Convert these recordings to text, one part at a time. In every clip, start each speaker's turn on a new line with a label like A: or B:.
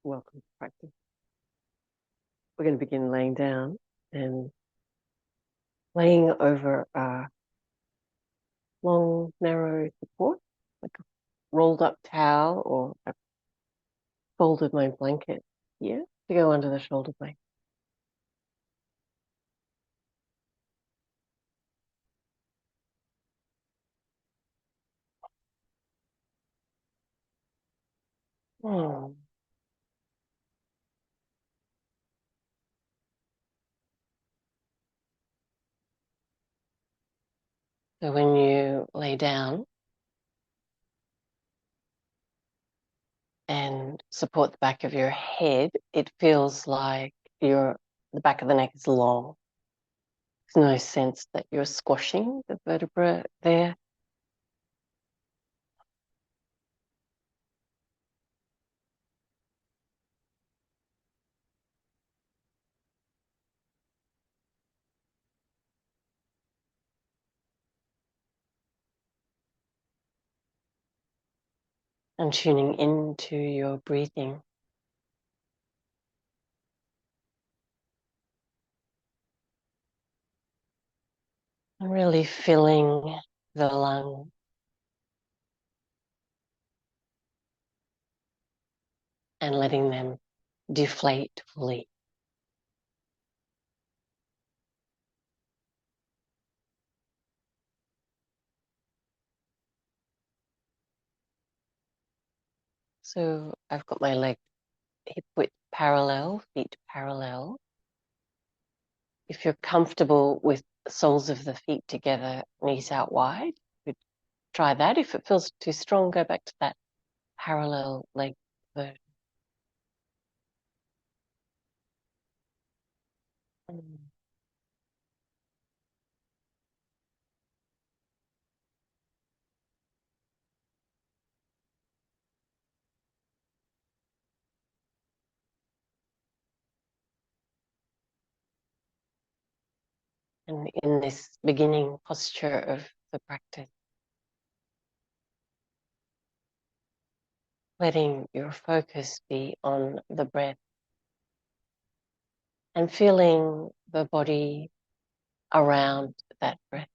A: Welcome to practice. We're going to begin laying down and laying over a long, narrow support, like a rolled up towel or a folded my blanket here to go under the shoulder blade. Hmm. So when you lay down and support the back of your head, it feels like the back of the neck is long. There's no sense that you're squashing the vertebra there. And tuning into your breathing. And really filling the lung and letting them deflate fully. So I've got my leg hip width parallel, feet parallel. If you're comfortable with the soles of the feet together, knees out wide, you could try that. If it feels too strong, go back to that parallel leg version. And in this beginning posture of the practice, letting your focus be on the breath and feeling the body around that breath.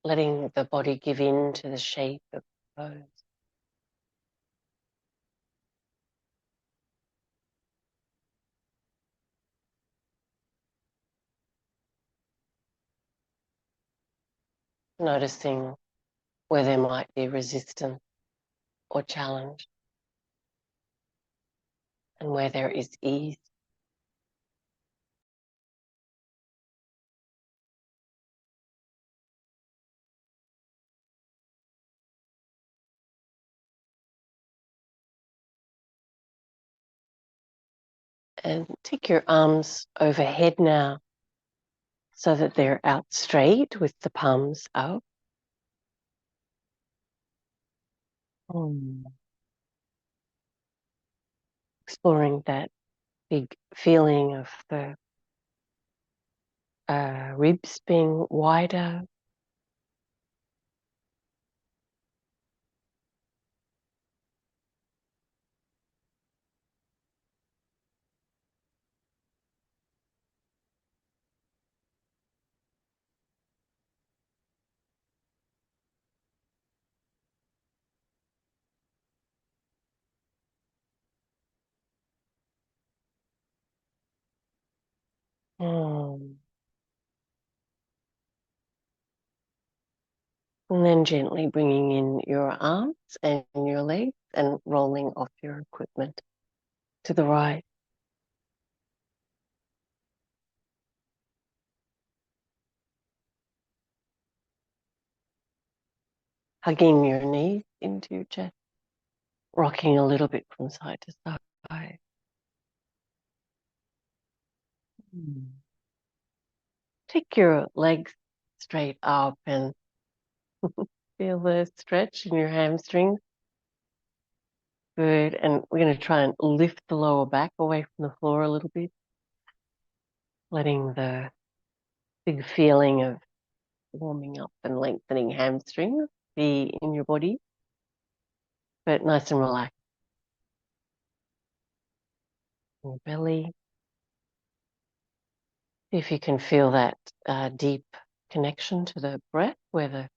A: Letting the body give in to the shape of the pose. Noticing where there might be resistance or challenge and where there is ease. And take your arms overhead now so that they're out straight with the palms out. Exploring that big feeling of the ribs being wider. Mm. And then gently bringing in your arms and your legs and rolling off your equipment to the right. Hugging your knees into your chest, rocking a little bit from side to side. Mm. Take your legs straight up and feel the stretch in your hamstrings. Good. And we're going to try and lift the lower back away from the floor a little bit, letting the big feeling of warming up and lengthening hamstrings be in your body, but nice and relaxed. In your belly. See if you can feel that deep connection to the breath, where the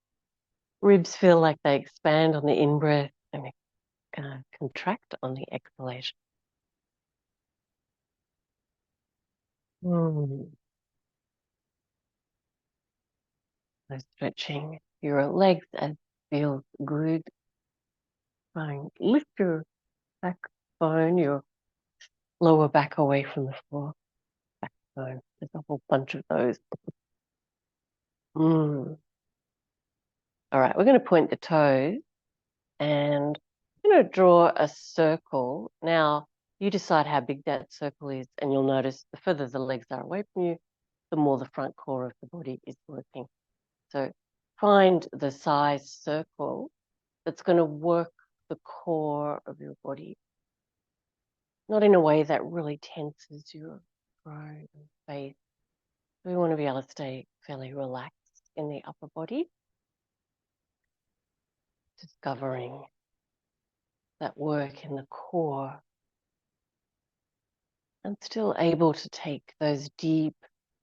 A: ribs feel like they expand on the in-breath and contract on the exhalation. So stretching your legs as feels good. Trying lift your backbone, your lower back away from the floor. Backbone. There's a whole bunch of those. All right, we're going to point the toes and I'm going to draw a circle. Now, you decide how big that circle is, and you'll notice the further the legs are away from you, the more the front core of the body is working. So find the size circle that's going to work the core of your body, not in a way that really tenses your throat and face. We want to be able to stay fairly relaxed in the upper body, discovering that work in the core and still able to take those deep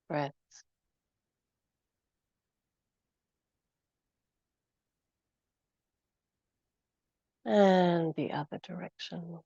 A: breaths. And the other direction.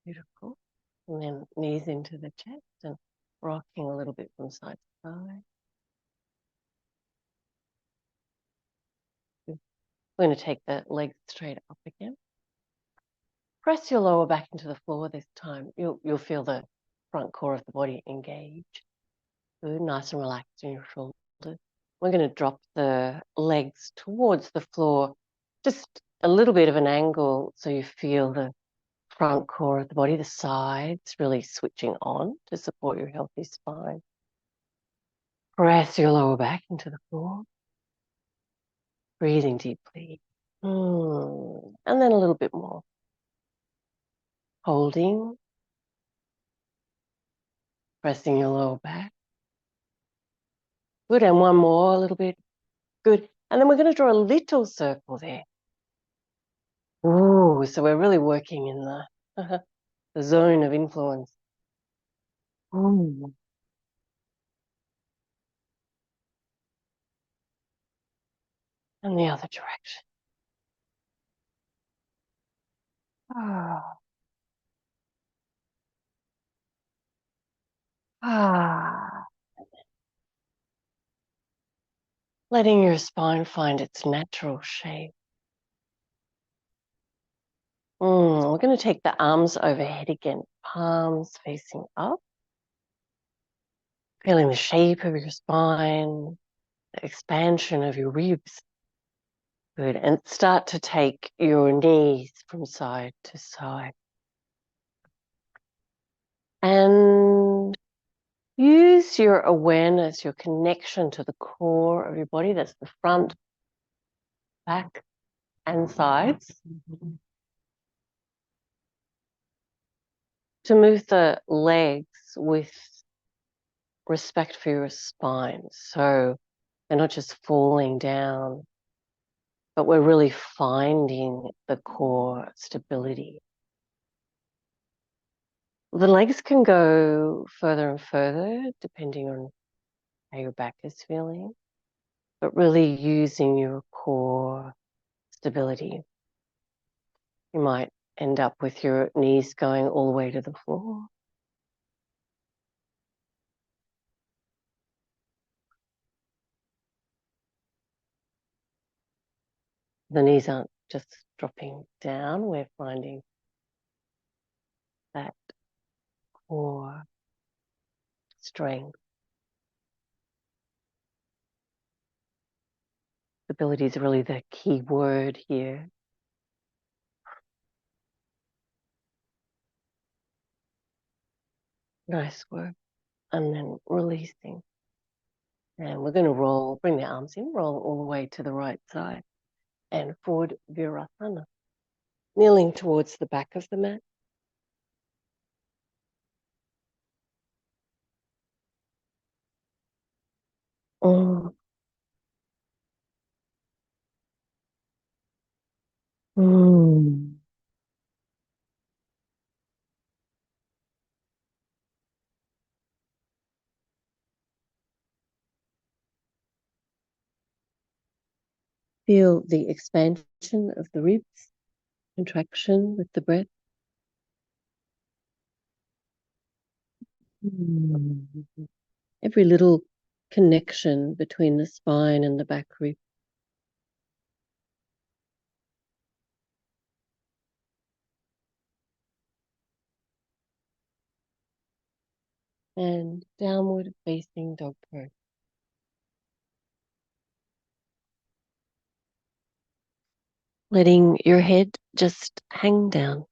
A: Beautiful. And then knees into the chest and rocking a little bit from side to side. We're going to take the legs straight up again. Press your lower back into the floor this time. You'll feel the front core of the body engage. Good, nice and relaxed in your shoulders. We're going to drop the legs towards the floor, just a little bit of an angle so you feel the front core of the body, the sides really switching on to support your healthy spine. Press your lower back into the floor. Breathing deeply. And then a little bit more. Holding. Pressing your lower back. Good, and one more, a little bit. Good. And then we're going to draw a little circle there. Ooh, so we're really working in the, the zone of influence. Ooh. And the other direction. Ah. Ah. Letting your spine find its natural shape. We're going to take the arms overhead again, palms facing up. Feeling the shape of your spine, the expansion of your ribs. Good. And start to take your knees from side to side. And use your awareness, your connection to the core of your body. That's the front, back, and sides. To move the legs with respect for your spine. So they're not just falling down, but we're really finding the core stability. The legs can go further and further depending on how your back is feeling, but really using your core stability. You might end up with your knees going all the way to the floor. The knees aren't just dropping down, we're finding that core strength. Stability is really the key word here. Nice work. And then releasing. And we're going to roll, bring the arms in, roll all the way to the right side and forward virasana. Kneeling towards the back of the mat. Mm. Mm. Feel the expansion of the ribs, contraction with the breath. Mm. Every little connection between the spine and the back rib. And downward facing dog pose. Letting your head just hang down.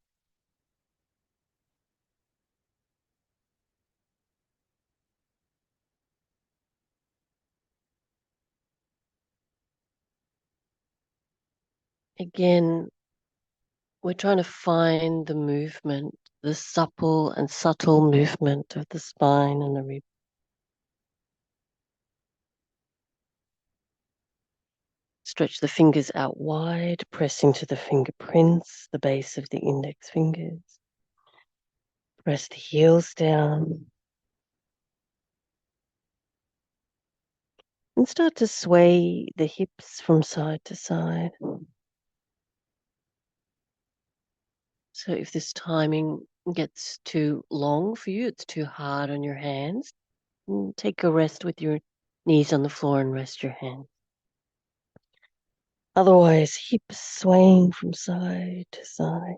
A: Again, we're trying to find the movement, the supple and subtle movement of the spine and the rib. Stretch the fingers out wide, pressing to the fingerprints, the base of the index fingers. Press the heels down. And start to sway the hips from side to side. So if this timing gets too long for you, it's too hard on your hands, take a rest with your knees on the floor and rest your hands. Otherwise, hips swaying from side to side.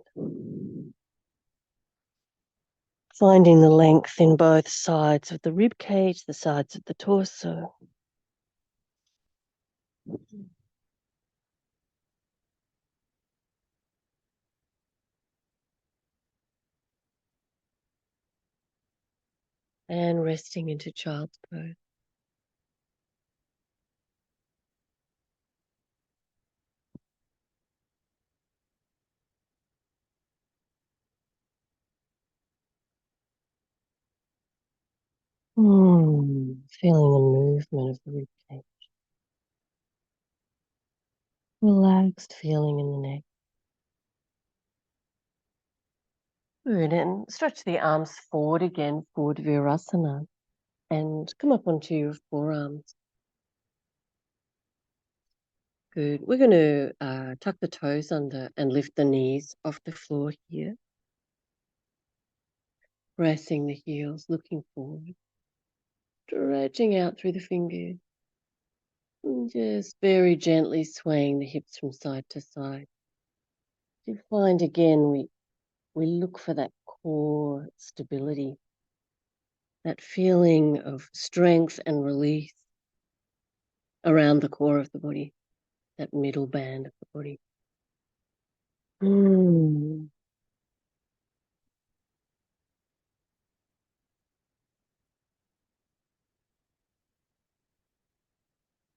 A: Finding the length in both sides of the rib cage, the sides of the torso. And resting into child's pose. Feeling the movement of the rib cage. Relaxed feeling in the neck. Good, and stretch the arms forward again, forward virasana, and come up onto your forearms. Good. We're going to tuck the toes under and lift the knees off the floor here. Pressing the heels, looking forward. Stretching out through the fingers. And just very gently swaying the hips from side to side. You find again we look for that core stability, that feeling of strength and release around the core of the body, that middle band of the body.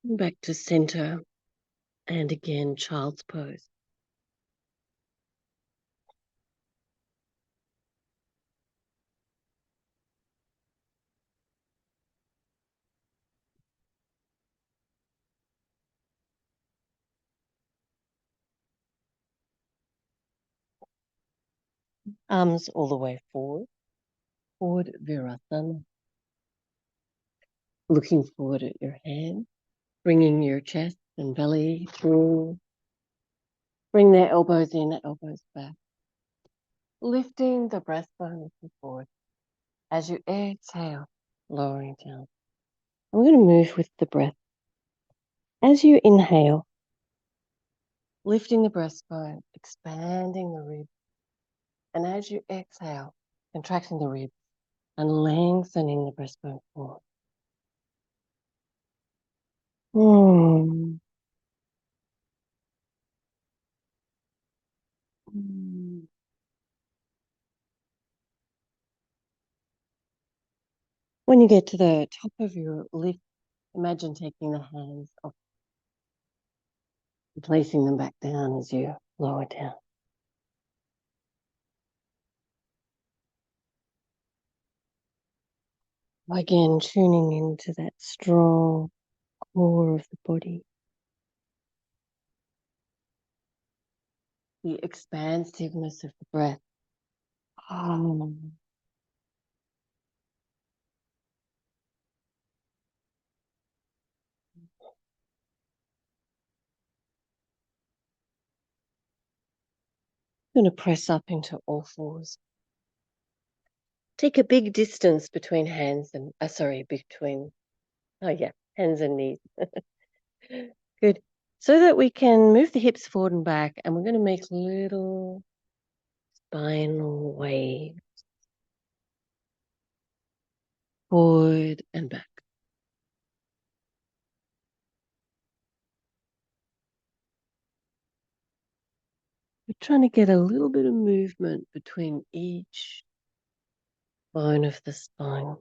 A: Back to center, and again, child's pose. Arms all the way forward, forward virasana. Looking forward at your hand, bringing your chest and belly through. Bring the elbows in, elbows back. Lifting the breastbone, looking forward. As you exhale, lowering down. I'm going to move with the breath. As you inhale, lifting the breastbone, expanding the ribs. And as you exhale, contracting the ribs and lengthening the breastbone forward. Mm. Mm. When you get to the top of your lift, imagine taking the hands off and placing them back down as you lower down. Again, tuning into that strong core of the body, the expansiveness of the breath. I'm going to press up into all fours. Take a big distance between hands and, hands and knees. Good. So that we can move the hips forward and back, and we're going to make little spinal waves forward and back. We're trying to get a little bit of movement between each bone of the spine.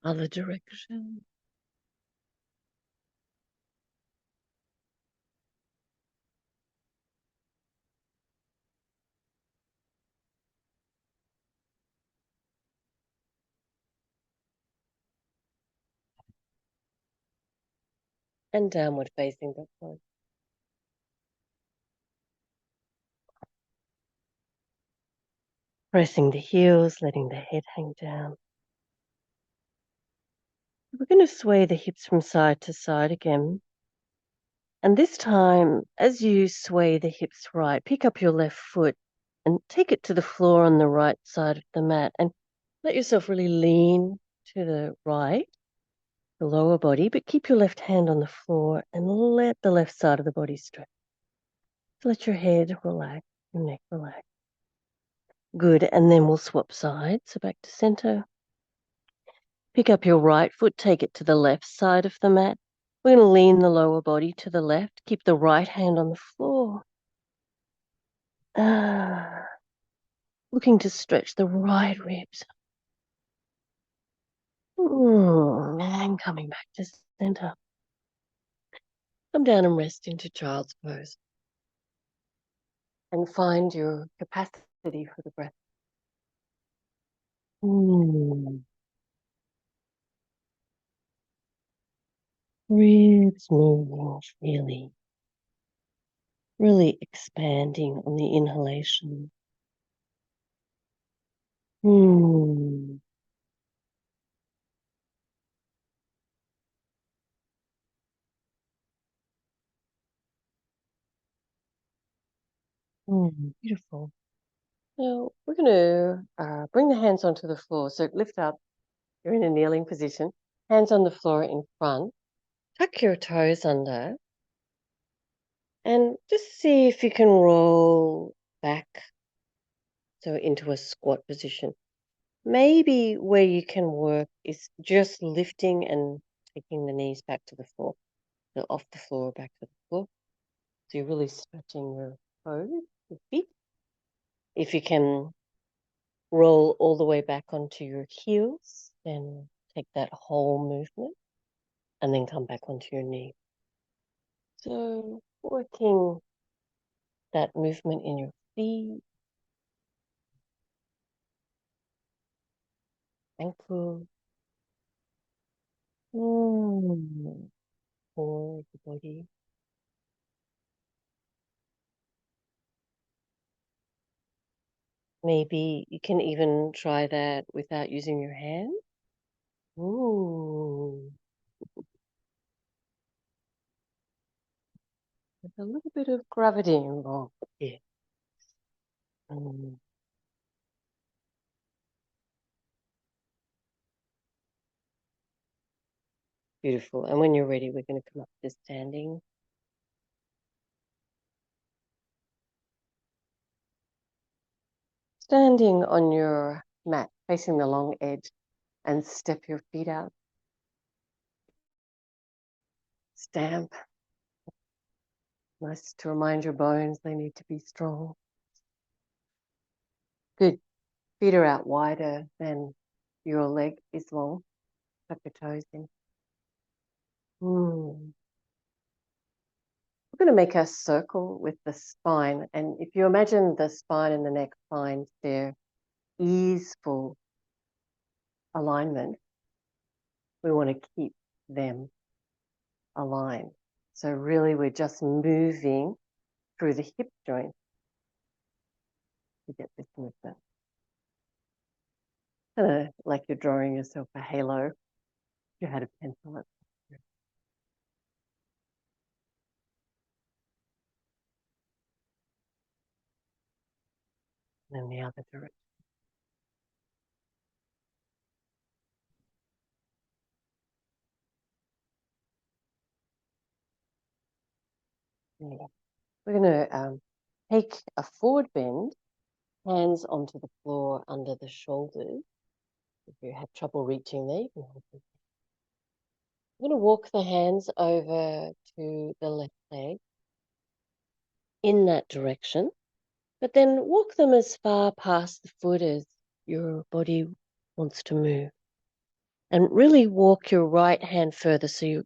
A: Other direction. And downward facing dog pose. Pressing the heels, letting the head hang down. We're going to sway the hips from side to side again. And this time, as you sway the hips right, pick up your left foot and take it to the floor on the right side of the mat and let yourself really lean to the right, the lower body, but keep your left hand on the floor and let the left side of the body stretch. Let your head relax, your neck relax. Good, and then we'll swap sides, so back to center. Pick up your right foot, take it to the left side of the mat. We're going to lean the lower body to the left, keep the right hand on the floor. Looking to stretch the right ribs. And coming back to center. Come down and rest into child's pose. And find your capacity for the breath. Ribs moving freely. Really expanding on the inhalation. Beautiful. Now we're going to bring the hands onto the floor. So lift up. You're in a kneeling position. Hands on the floor in front. Tuck your toes under. And just see if you can roll back. So into a squat position. Maybe where you can work is just lifting and taking the knees back to the floor. So off the floor, back to the floor. So you're really stretching your toes, your feet. If you can roll all the way back onto your heels, then take that whole movement and then come back onto your knee. So working that movement in your feet, ankle, for the body. Maybe you can even try that without using your hand. There's a little bit of gravity involved here. Beautiful. And when you're ready, we're going to come up to standing. Standing on your mat, facing the long edge. and step your feet out. Stamp. Nice to remind your bones they need to be strong. Good. Feet are out wider than your leg is long. Tuck your toes in. We're going to make a circle with the spine. And if you imagine the spine and the neck find their easeful alignment, we want to keep them aligned. So really we're just moving through the hip joint to get this movement. Kind of like you're drawing yourself a halo. You had a pencil it. And then the other direction. Yeah. We're going to take a forward bend, hands onto the floor under the shoulders. If you have trouble reaching there, you can hold them. I'm going to walk the hands over to the left leg in that direction, but then walk them as far past the foot as your body wants to move. And really walk your right hand further so you're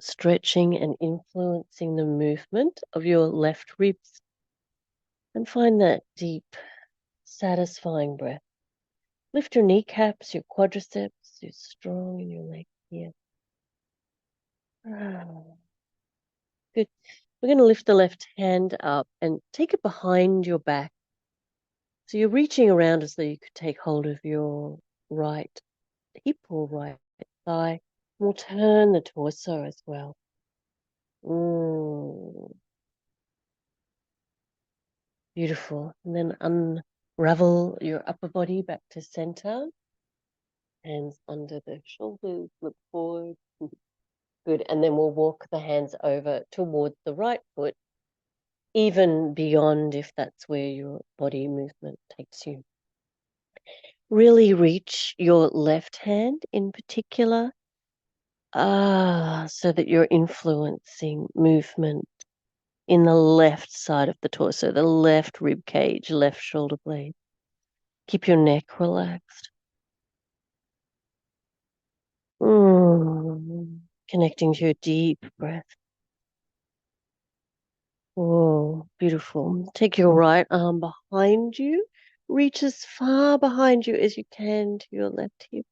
A: stretching and influencing the movement of your left ribs. And find that deep, satisfying breath. Lift your kneecaps, your quadriceps, you're strong in your leg here. Good. We're going to lift the left hand up and take it behind your back. So you're reaching around as though you could take hold of your right hip or right thigh. We'll turn the torso as well. Beautiful. And then unravel your upper body back to center. Hands under the shoulders, look forward. Good. And then we'll walk the hands over towards the right foot, even beyond if that's where your body movement takes you. Really reach your left hand in particular, so that you're influencing movement in the left side of the torso, the left rib cage, left shoulder blade. Keep your neck relaxed. Connecting to your deep breath. Oh, beautiful. Take your right arm behind you. Reach as far behind you as you can to your left hip.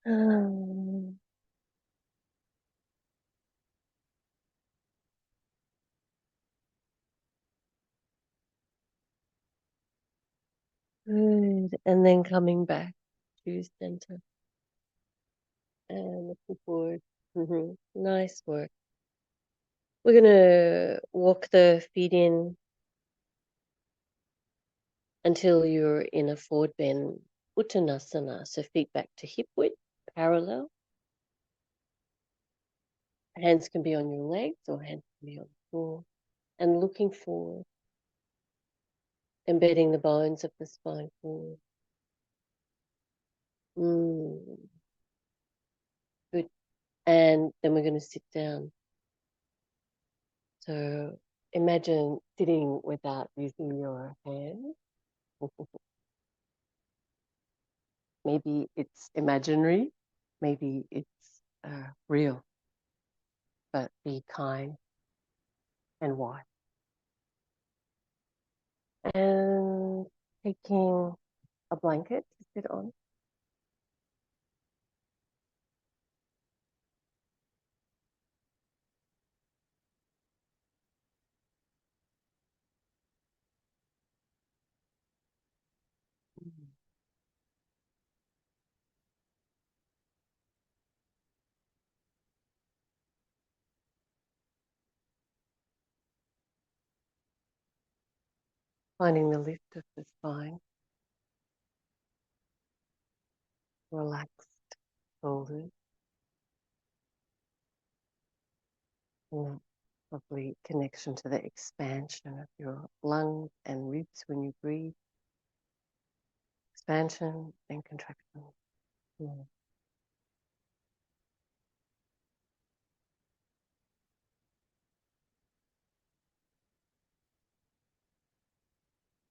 A: Um, Good. And then coming back to center and looking forward. Nice work. We're going to walk the feet in until you're in a forward bend uttanasana. So feet back to hip width, parallel. Hands can be on your legs or hands can be on the floor. And looking forward, embedding the bones of the spine forward. Good. And then we're going to sit down. So imagine sitting without using your hands. Maybe it's imaginary, maybe it's real, but be kind and wise. And taking a blanket to sit on. Finding the lift of the spine, relaxed shoulders, and lovely connection to the expansion of your lungs and ribs when you breathe. expansion and contraction.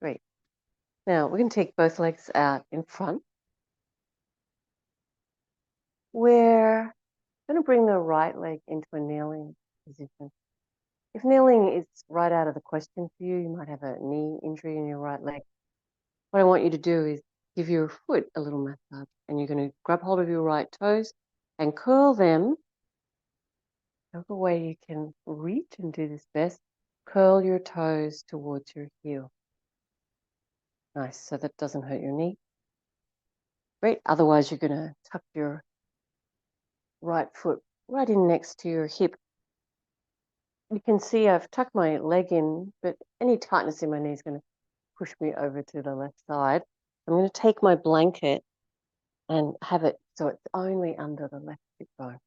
A: Great. Now we're going to take both legs out in front. We're going to bring the right leg into a kneeling position. If kneeling is right out of the question for you, you might have a knee injury in your right leg. What I want you to do is give your foot a little massage, and you're going to grab hold of your right toes and curl them. Whatever way you can reach and do this best, curl your toes towards your heel. Nice, so that doesn't hurt your knee. Great, otherwise you're going to tuck your right foot right in next to your hip. You can see I've tucked my leg in, but any tightness in my knee is going to push me over to the left side. I'm going to take my blanket and have it so it's only under the left hip bone.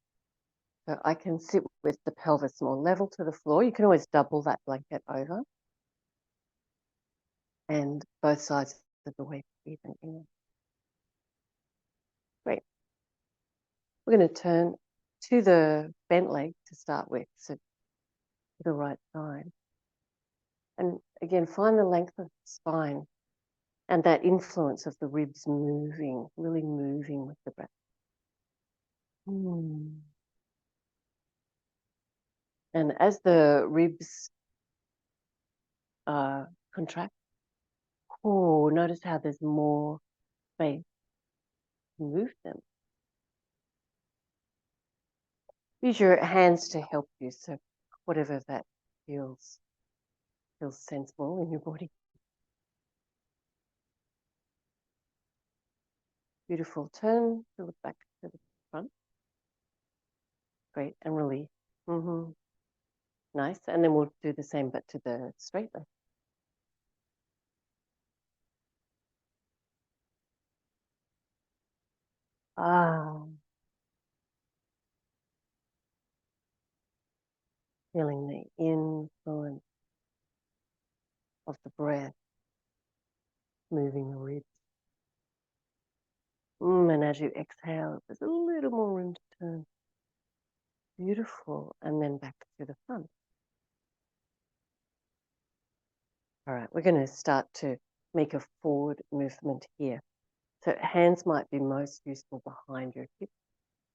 A: So I can sit with the pelvis more level to the floor. You can always double that blanket over. And both sides of the waist even in. Great. We're going to turn to the bent leg to start with, so to the right side. And again, find the length of the spine and that influence of the ribs moving, really moving with the breath. And as the ribs contract, notice how there's more space to move them. Use your hands to help you, so whatever that feels sensible in your body. Beautiful. Turn to the back to the front. Great. And release. Nice. And then we'll do the same, but to the straight leg. Feeling the influence of the breath moving the ribs. And as you exhale, there's a little more room to turn. Beautiful. And then back to the front. All right, we're going to start to make a forward movement here. So hands might be most useful behind your hip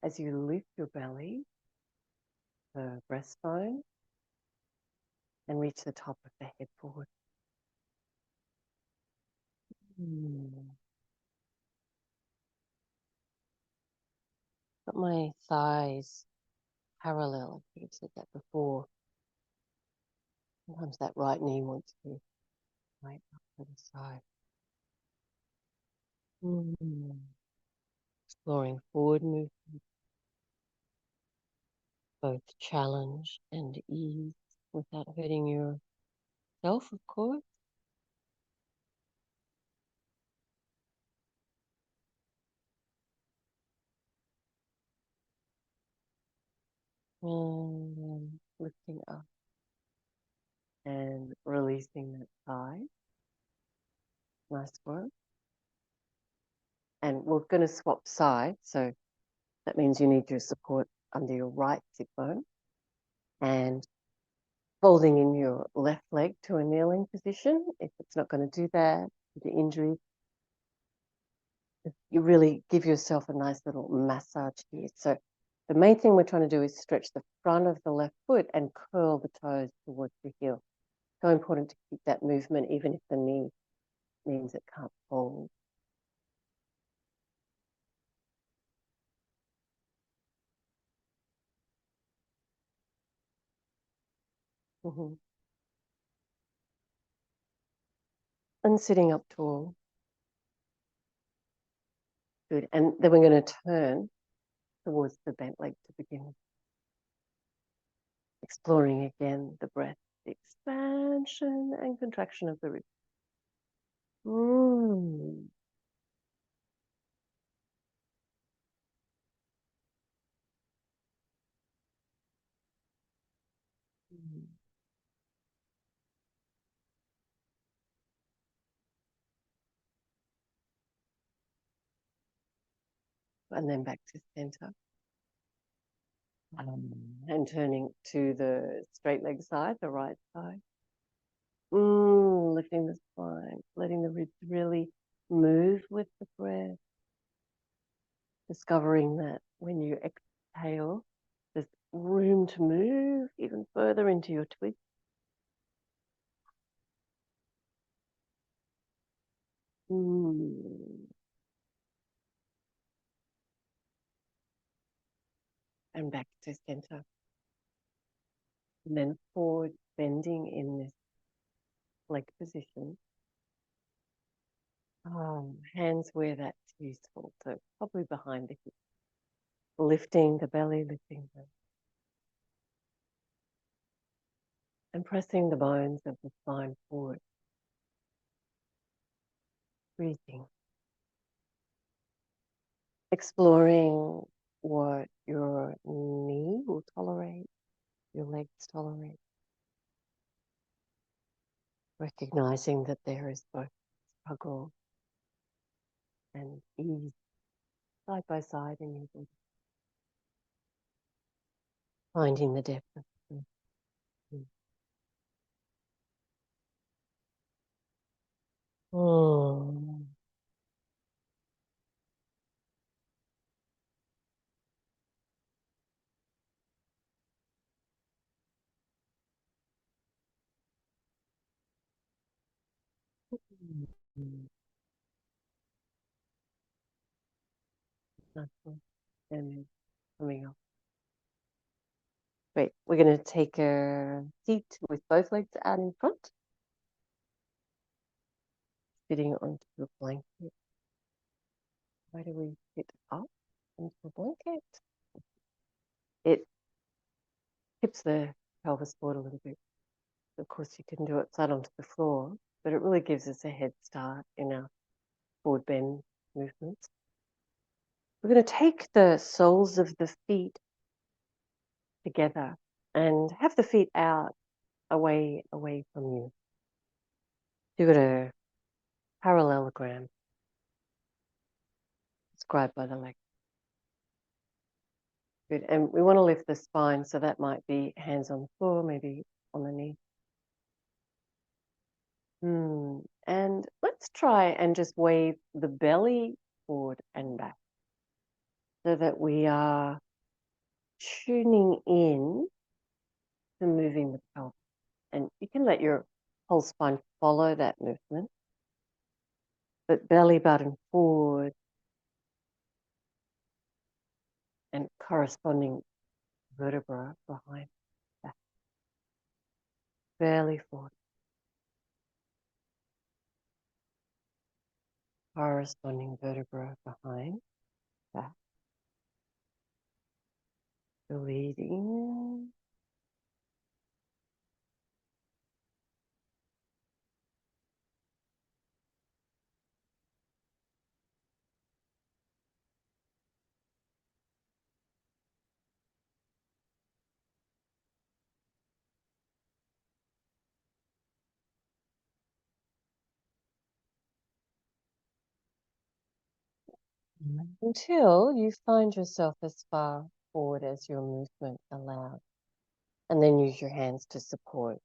A: as you lift your belly, the breastbone, and reach the top of the head forward. Got my thighs parallel. I could have said that before. Sometimes that right knee wants to right up to the side. Exploring forward movement, both challenge and ease without hurting yourself, of course. And lifting up and releasing that thigh. Nice work. And we're going to swap sides, so that means you need your support under your right sit bone and folding in your left leg to a kneeling position. If it's not going to do that, the injury, you really give yourself a nice little massage here. So the main thing we're trying to do is stretch the front of the left foot and curl the toes towards the heel. So important to keep that movement, even if the knee means it can't fold. And sitting up tall. Good. And then we're going to turn towards the bent leg to begin with. Exploring again the breath, the expansion and contraction of the ribs. and then back to center. And turning to the straight leg side, the right side. Lifting the spine, letting the ribs really move with the breath. Discovering that when you exhale, there's room to move even further into your twist. And back to center. And then forward bending in this leg position. Hands where that's useful, so probably behind the hips. Lifting the belly, lifting the... And pressing the bones of the spine forward. Breathing. Exploring what your knee will tolerate, your legs tolerate. Recognizing that there is both struggle and ease side by side in your body. Finding the depth of the breath. And coming up. Great. We're going to take a seat with both legs out in front. Sitting onto a blanket. Why do we sit up onto a blanket? It tips the pelvis forward a little bit. Of course, you can do it flat onto the floor, but it really gives us a head start in our forward bend movements. We're going to take the soles of the feet together and have the feet out away from you. You've got a parallelogram described by the leg. Good. And we want to lift the spine, so that might be hands on the floor, maybe on the knee. And let's try and just wave the belly forward and back so that we are tuning in to moving the pelvis. And you can let your whole spine follow that movement, but belly button forward and corresponding vertebra behind that. Belly forward. Corresponding vertebra behind that. Breathing. Until you find yourself as far forward as your movement allows. And then use your hands to support.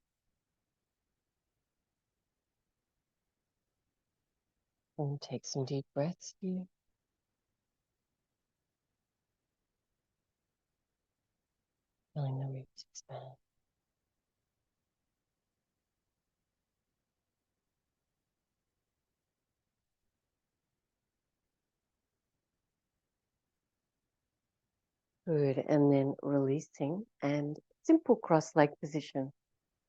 A: And take some deep breaths here. Feeling the ribs expand. Good. And then releasing and simple cross-leg position.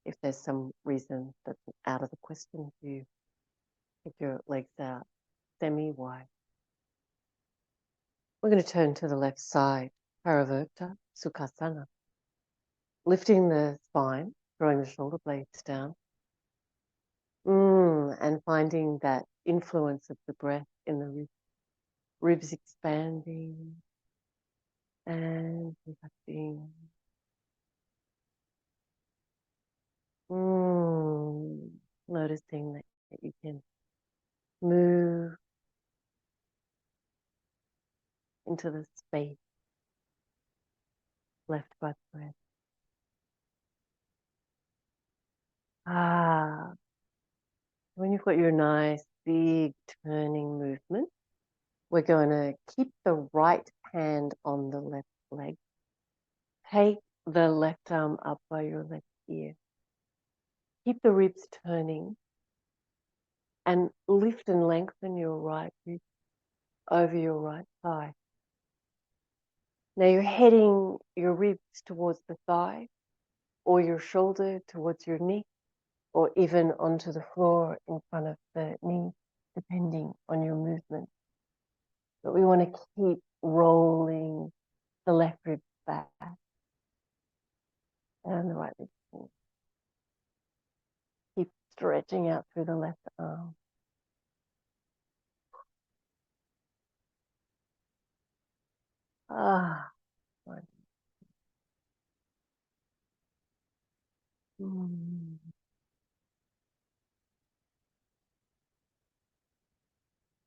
A: If there's some reason that's out of the question, you keep your legs out semi-wide. We're going to turn to the left side, Parivarta Sukhasana. Lifting the spine, drawing the shoulder blades down. And finding that influence of the breath in the ribs expanding and contracting. Noticing that you can move into the space left by the breath. When you've got your nice big turning movement, we're going to keep the right hand on the left leg. Take the left arm up by your left ear. Keep the ribs turning and lift and lengthen your right rib over your right thigh. Now you're heading your ribs towards the thigh or your shoulder towards your knee or even onto the floor in front of the knee, depending on your movement. But we want to keep rolling the left rib back and the right rib forward. Keep stretching out through the left arm. Right.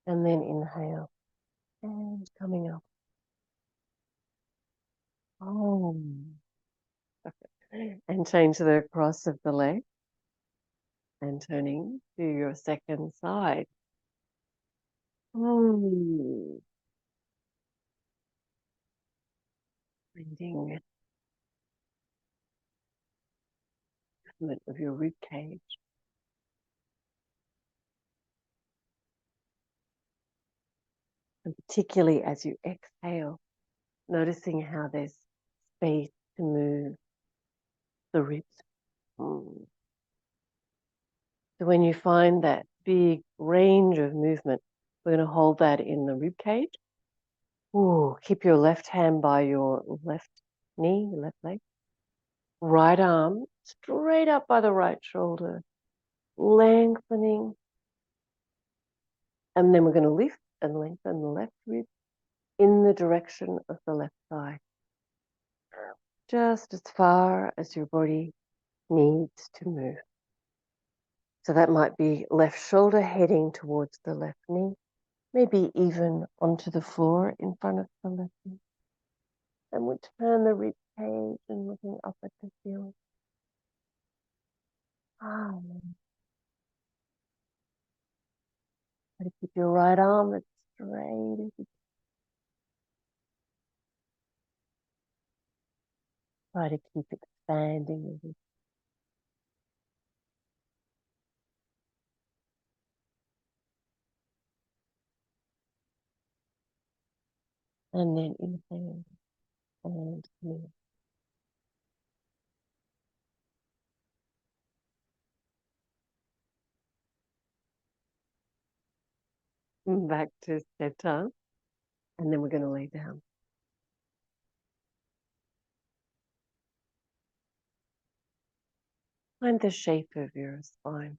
A: And then inhale and coming up. And change the cross of the leg and turning to your second side. Finding movement of your rib cage. And particularly as you exhale, noticing how there's space to move the ribs. So when you find that big range of movement, we're going to hold that in the rib cage. Keep your left hand by your left knee, left leg. Right arm straight up by the right shoulder, lengthening. And then we're going to lift and lengthen the left rib in the direction of the left thigh. Just as far as your body needs to move. So that might be left shoulder heading towards the left knee, maybe even onto the floor in front of the left knee. And we turn the rib cage and looking up at the ceiling. Try to keep your right arm as straight as you can. Try to keep expanding as you can. And then inhale and move. Back to center. And then we're going to lay down. Find the shape of your spine.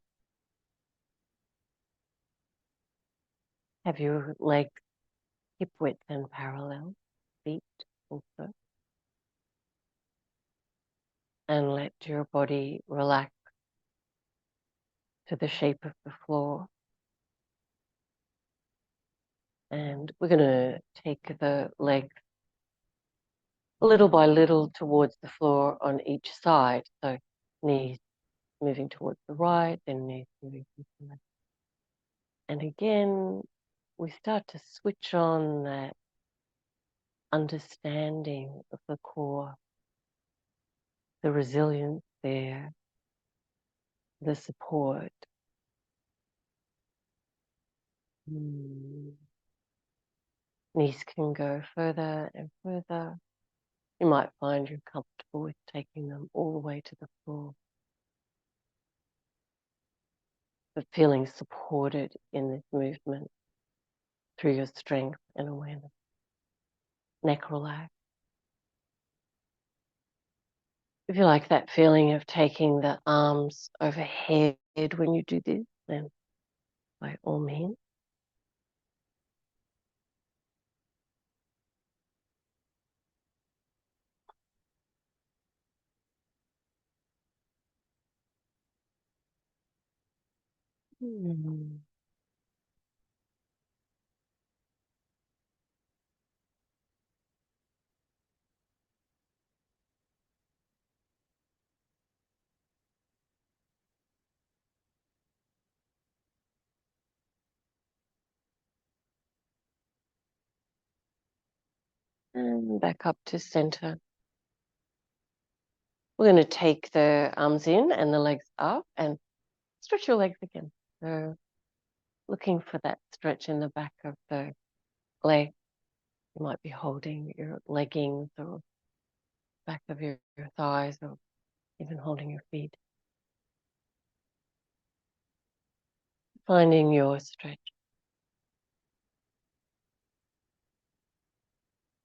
A: Have your legs hip width and parallel, feet also. And let your body relax to the shape of the floor. And we're going to take the legs little by little towards the floor on each side. So knees moving towards the right, then knees moving to the left. And again, we start to switch on that understanding of the core, the resilience there, the support. Knees can go further and further. You might find you're comfortable with taking them all the way to the floor. But feeling supported in this movement through your strength and awareness. Neck relax. If you like that feeling of taking the arms overhead when you do this, then by all means. And back up to center. We're going to take the arms in and the legs up and stretch your legs again. So looking for that stretch in the back of the leg. You might be holding your leggings or back of your thighs or even holding your feet. Finding your stretch.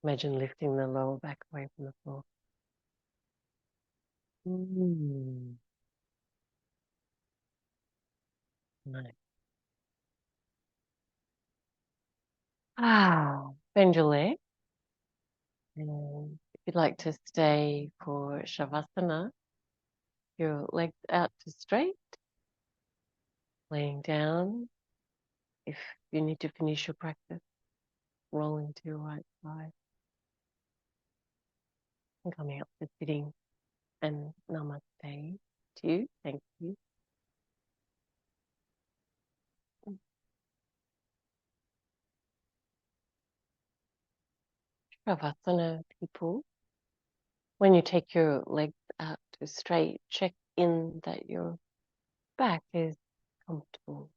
A: Imagine lifting the lower back away from the floor. Nice. Bend your leg. And if you'd like to stay for Shavasana, your legs out to straight, laying down. If you need to finish your practice, rolling to your right side and coming up to sitting and namaste to you. Thank you. Shavasana people, when you take your legs out to straight, check in that your back is comfortable.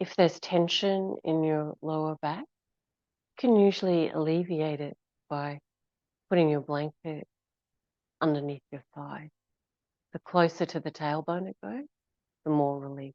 A: If there's tension in your lower back, you can usually alleviate it by putting your blanket underneath your thigh. The closer to the tailbone it goes, the more relief.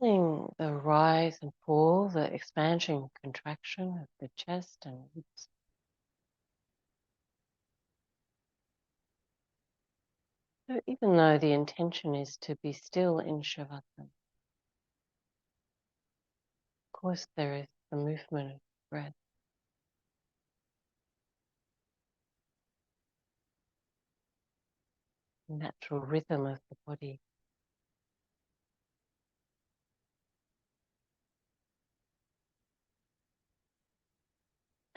A: Feeling the rise and fall, the expansion, contraction of the chest and hips. So even though the intention is to be still in Shavasana, of course there is the movement of breath. Natural rhythm of the body.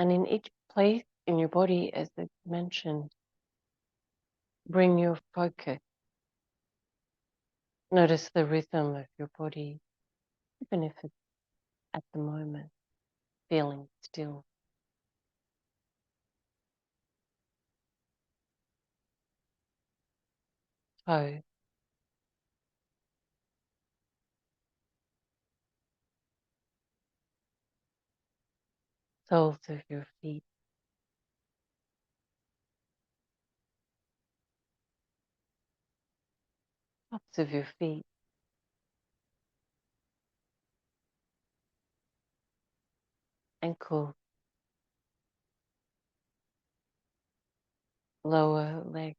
A: And in each place in your body, as I mentioned, bring your focus. Notice the rhythm of your body, even if it's at the moment, feeling still. Toe, soles of your feet, tops of your feet, ankle, lower leg,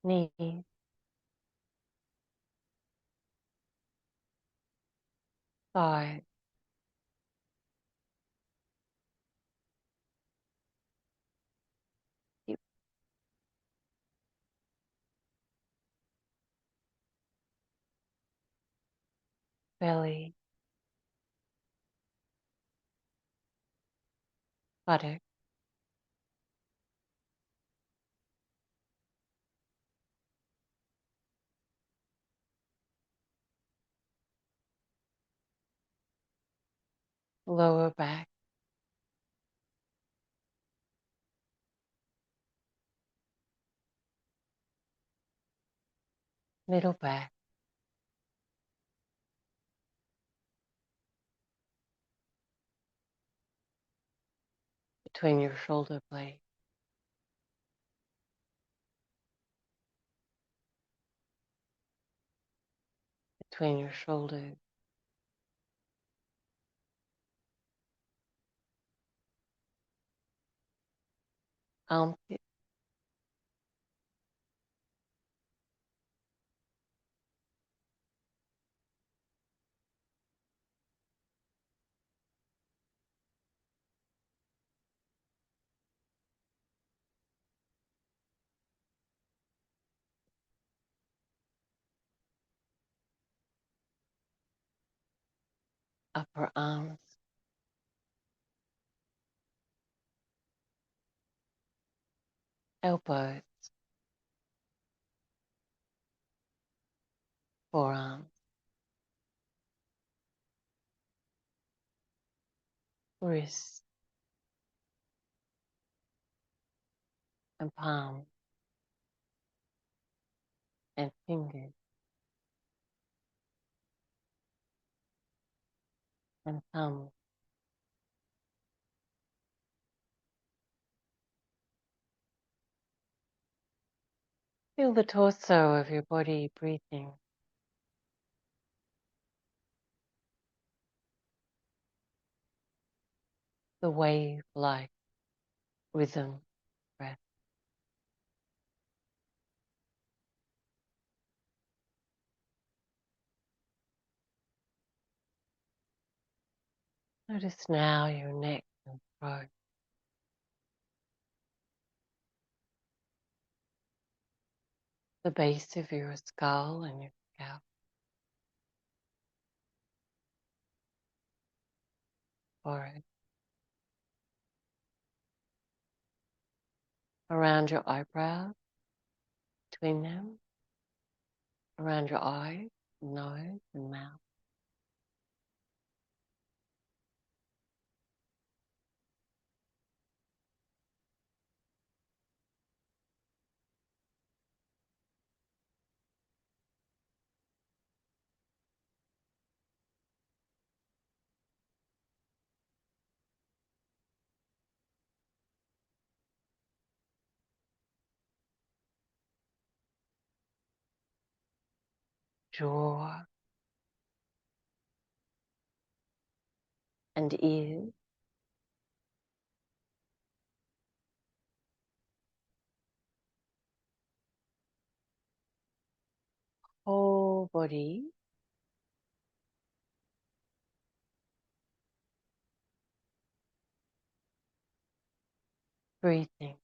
A: knees, thighs, hip, belly, buttock, lower back, middle back, between your shoulder blades. Between your shoulders. Armpit. Upper arms. Elbows. Forearms. Wrists. And palms. And fingers. And thumbs. Feel the torso of your body breathing. The wave-like rhythm breath. Notice now your neck and throat. The base of your skull and your scalp. Forehead. Around your eyebrows. Between them. Around your eyes, nose and mouth. Jaw and ears. Whole body. Breathing.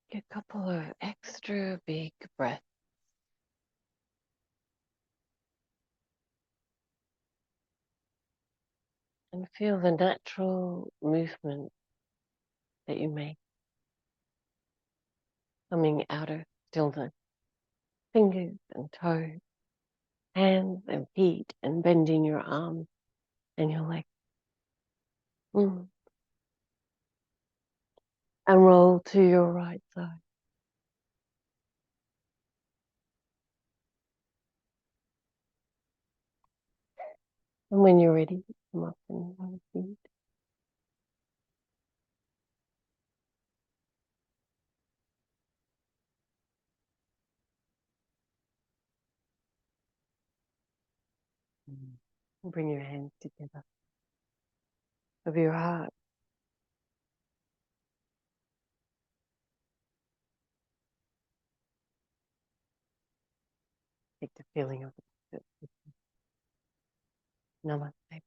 A: Get a couple of extra big breaths. And feel the natural movement that you make coming out of stillness. Fingers and toes, hands and feet, and bending your arms and your legs. And roll to your right side. And when you're ready, come up and have a seat. Bring your hands together over your heart. Take the feeling of it. Namaste.